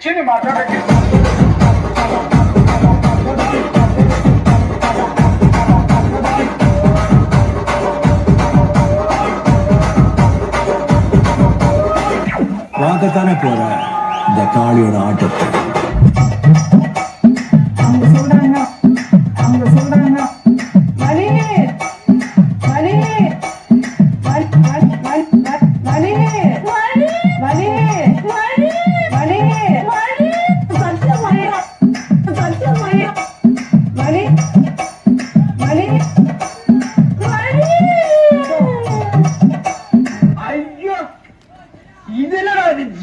Chini mata பார்க்கத்தானே போற இந்த காளியோட ஆட்டத்தை.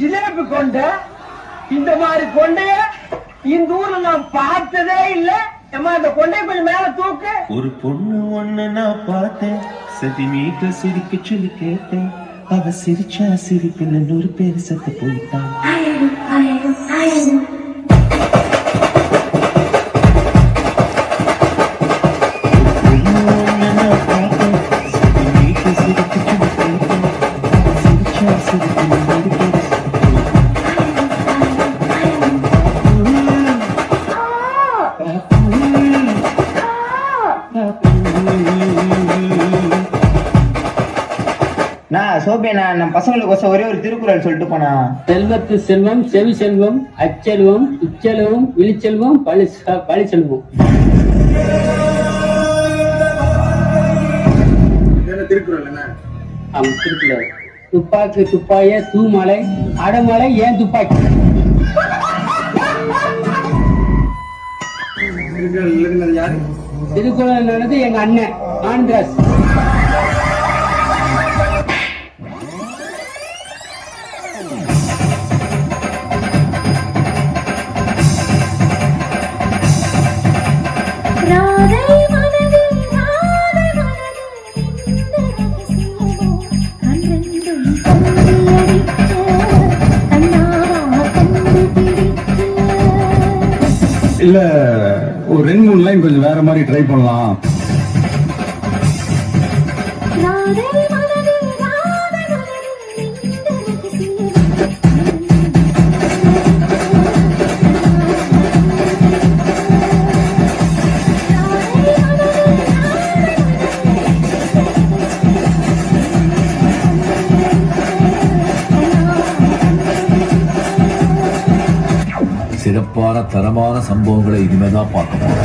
ஜிலேபி கொண்ட இந்த மாதிரி கொண்டைய இந்த ஊர்ல நான் பார்த்ததே இல்ல. இந்த கொண்டைய கொஞ்சம் மேல தூக்கு. ஒரு பொண்ணு ஒண்ணு நான் பார்த்தேன், சென்டிமீட்டர் சிரிக்க சொல்லி கேட்டேன். அவ சிரிச்சா சிரிப்பில் 100 பேர் செத்து போயிட்டான். நம்ம பசங்களுக்கு ஒரே ஒரு திருக்குறள் சொல்லிட்டு போனா, செல்வத்து செல்வம் செவி செல்வம் அச்செல்வம் இச்செல்வம் விழிச்செல்வம் பழி செல்வம். திருக்குறள் துப்பாக்கி துப்பாய தூமலை அடமலை ஏன் துப்பாக்கி. திருக்குறள் நடந்து எங்க அண்ணன் ஆந்திராஸ். இல்ல ஒரு 2-3 லைன் கொஞ்சம் வேற மாதிரி ட்ரை பண்ணலாம். சிறப்பான தரமான சம்பவங்களை இனிமேதான் பார்க்கணும்.